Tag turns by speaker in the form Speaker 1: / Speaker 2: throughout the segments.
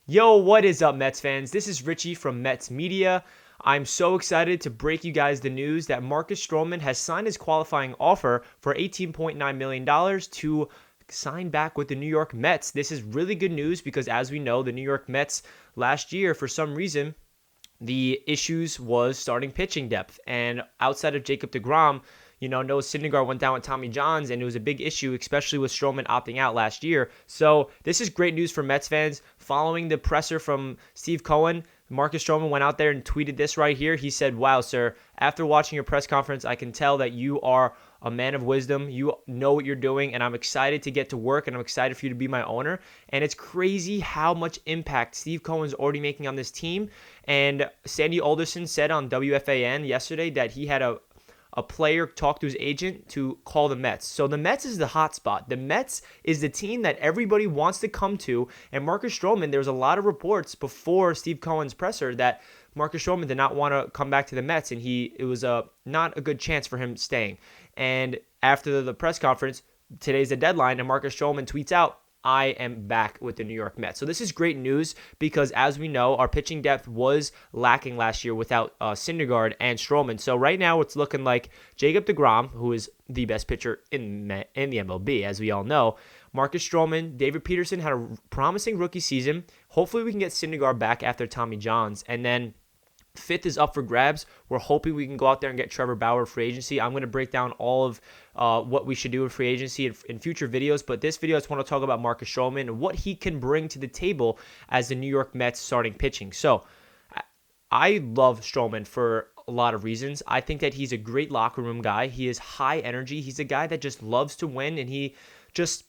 Speaker 1: Yo, what is up, Mets fans? This is Richie from Mets Media. I'm so excited to break you guys the news that Marcus Stroman has signed his qualifying offer for $18.9 million to sign back with the New York Mets. This is really good news because, as we know, the New York Mets last year, for some reason, the issues was starting pitching depth. And outside of Jacob deGrom, Noah Syndergaard went down with Tommy Johns, and it was a big issue, especially with Stroman opting out last year. So this is great news for Mets fans. Following the presser from Steve Cohen, Marcus Stroman went out there and tweeted this right here. He said, "Wow, sir, after watching your press conference, I can tell that you are a man of wisdom. You know what you're doing, and I'm excited to get to work, and I'm excited for you to be my owner." And it's crazy how much impact Steve Cohen's already making on this team. And Sandy Alderson said on WFAN yesterday that he had a player talk to his agent to call the Mets. So the Mets is the hot spot. The Mets is the team that everybody wants to come to. And Marcus Stroman, there was a lot of reports before Steve Cohen's presser that Marcus Stroman did not want to come back to the Mets, and it was not a good chance for him staying. And after the press conference, today's the deadline, and Marcus Stroman tweets out, "I am back with the New York Mets." So this is great news because, as we know, our pitching depth was lacking last year without Syndergaard and Stroman. So right now it's looking like Jacob deGrom, who is the best pitcher in the MLB, as we all know. Marcus Stroman, David Peterson had a promising rookie season. Hopefully we can get Syndergaard back after Tommy Johns. And then fifth is up for grabs. We're hoping we can go out there and get Trevor Bauer free agency. I'm going to break down all of what we should do in free agency in future videos. But this video, I just want to talk about Marcus Stroman and what he can bring to the table as the New York Mets starting pitching. So I love Stroman for a lot of reasons. I think that he's a great locker room guy. He is high energy. He's a guy that just loves to win, and he just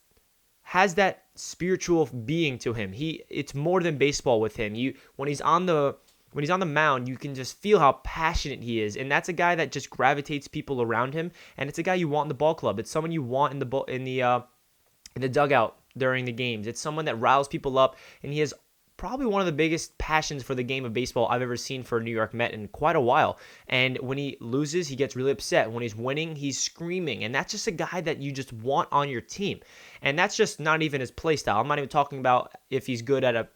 Speaker 1: has that spiritual being to him. It's more than baseball with him. When he's on the mound, you can just feel how passionate he is, and that's a guy that just gravitates people around him. And it's a guy you want in the ball club. It's someone you want in the dugout during the games. It's someone that riles people up, and he has probably one of the biggest passions for the game of baseball I've ever seen for a New York Met in quite a while. And when he loses, he gets really upset. When he's winning, he's screaming. And that's just a guy that you just want on your team. And that's just not even his play style. I'm not even talking about if he's good at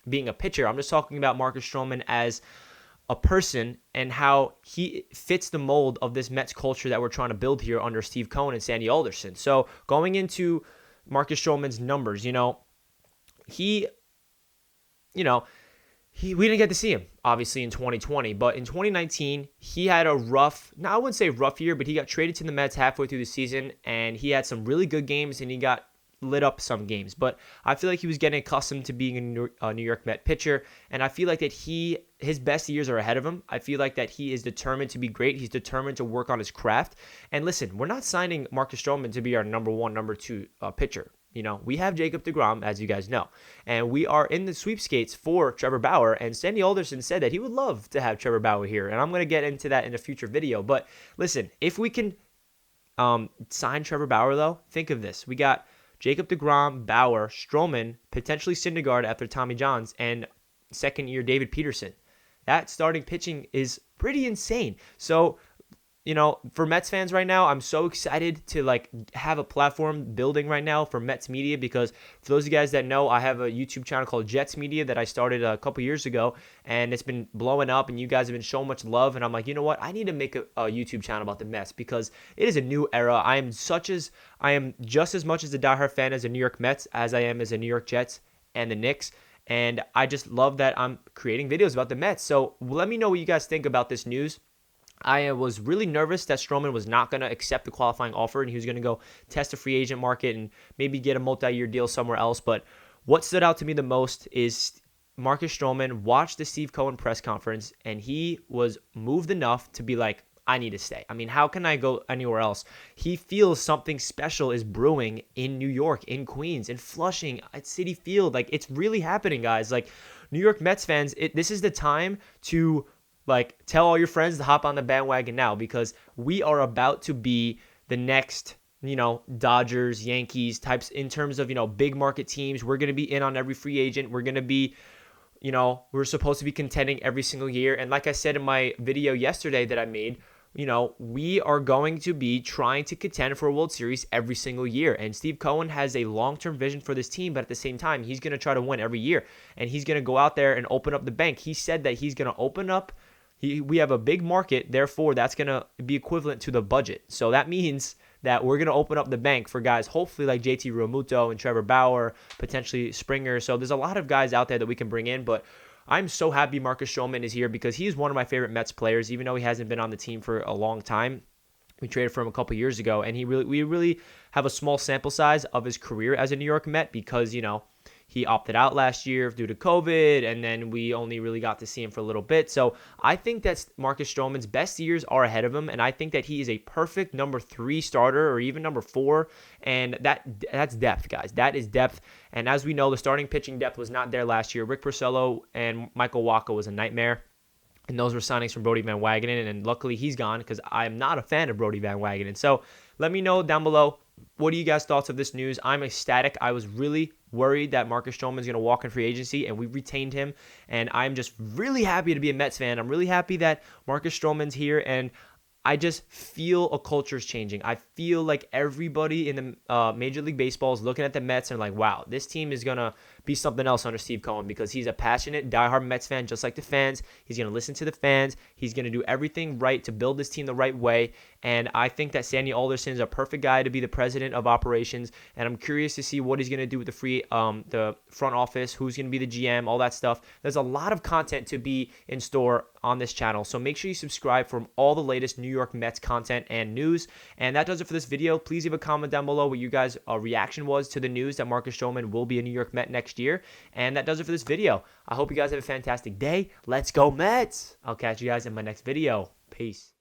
Speaker 1: being a pitcher. I'm just talking about Marcus Stroman as a person and how he fits the mold of this Mets culture that we're trying to build here under Steve Cohen and Sandy Alderson. So going into Marcus Stroman's numbers, we didn't get to see him, obviously, in 2020. But in 2019, he had I wouldn't say rough year, but he got traded to the Mets halfway through the season, and he had some really good games, and he got lit up some games. But I feel like he was getting accustomed to being a New York Met pitcher, and I feel like that his best years are ahead of him. I feel like that he is determined to be great. He's determined to work on his craft. And listen, we're not signing Marcus Stroman to be our number one, number two pitcher. We have Jacob deGrom, as you guys know, and we are in the sweepskates for Trevor Bauer, and Sandy Alderson said that he would love to have Trevor Bauer here, and I'm going to get into that in a future video. But listen, if we can sign Trevor Bauer, though, think of this. We got Jacob deGrom, Bauer, Stroman, potentially Syndergaard after Tommy Johns, and second-year David Peterson. That starting pitching is pretty insane. So, for Mets fans right now, I'm so excited to have a platform building right now for Mets Media, because for those of you guys that know, I have a YouTube channel called Jets Media that I started a couple years ago, and it's been blowing up, and you guys have been showing much love, and I'm like, you know what? I need to make a YouTube channel about the Mets because it is a new era. I am just as much as a diehard fan as the New York Mets as I am as the New York Jets and the Knicks. And I just love that I'm creating videos about the Mets. So let me know what you guys think about this news. I was really nervous that Stroman was not going to accept the qualifying offer and he was going to go test the free agent market and maybe get a multi-year deal somewhere else. But what stood out to me the most is Marcus Stroman watched the Steve Cohen press conference, and he was moved enough to be like, I need to stay. I mean, how can I go anywhere else? He feels something special is brewing in New York, in Queens, in Flushing, at Citi Field. It's really happening, guys. New York Mets fans, this is the time to tell all your friends to hop on the bandwagon now, because we are about to be the next, Dodgers, Yankees types in terms of, big market teams. We're going to be in on every free agent. We're going to be, we're supposed to be contending every single year. And like I said in my video yesterday that I made, we are going to be trying to contend for a World Series every single year. And Steve Cohen has a long-term vision for this team, but at the same time, he's going to try to win every year. And he's going to go out there and open up the bank. He said that he's going to open up. We have a big market, therefore that's going to be equivalent to the budget. So that means that we're going to open up the bank for guys, hopefully like JT Realmuto and Trevor Bauer, potentially Springer. So there's a lot of guys out there that we can bring in, but I'm so happy Marcus Stroman is here because he's one of my favorite Mets players, even though he hasn't been on the team for a long time. We traded for him a couple years ago, and we really have a small sample size of his career as a New York Met because, he opted out last year due to COVID, and then we only really got to see him for a little bit. So I think that Marcus Stroman's best years are ahead of him, and I think that he is a perfect number 3 starter or even number 4, and that's depth, guys. That is depth, and as we know, the starting pitching depth was not there last year. Rick Porcello and Michael Wacha was a nightmare. And those were signings from Brodie Van Wagenen, and luckily he's gone because I'm not a fan of Brodie Van Wagenen. So let me know down below, what are you guys' thoughts of this news? I'm ecstatic. I was really worried that Marcus Stroman is going to walk in free agency, and we retained him. And I'm just really happy to be a Mets fan. I'm really happy that Marcus Stroman's here, and I just feel a culture is changing. I feel like everybody in the Major League Baseball is looking at the Mets and like, wow, this team is going to be something else under Steve Cohen because he's a passionate, diehard Mets fan, just like the fans. He's going to listen to the fans. He's going to do everything right to build this team the right way. And I think that Sandy Alderson is a perfect guy to be the president of operations. And I'm curious to see what he's going to do with the front office, who's going to be the GM, all that stuff. There's a lot of content to be in store on this channel. So make sure you subscribe for all the latest New York Mets content and news. And that does it for this video. Please leave a comment down below what you guys' reaction was to the news that Marcus Stroman will be a New York Met next year. And that does it for this video. I hope you guys have a fantastic day. Let's go Mets! I'll catch you guys in my next video. Peace.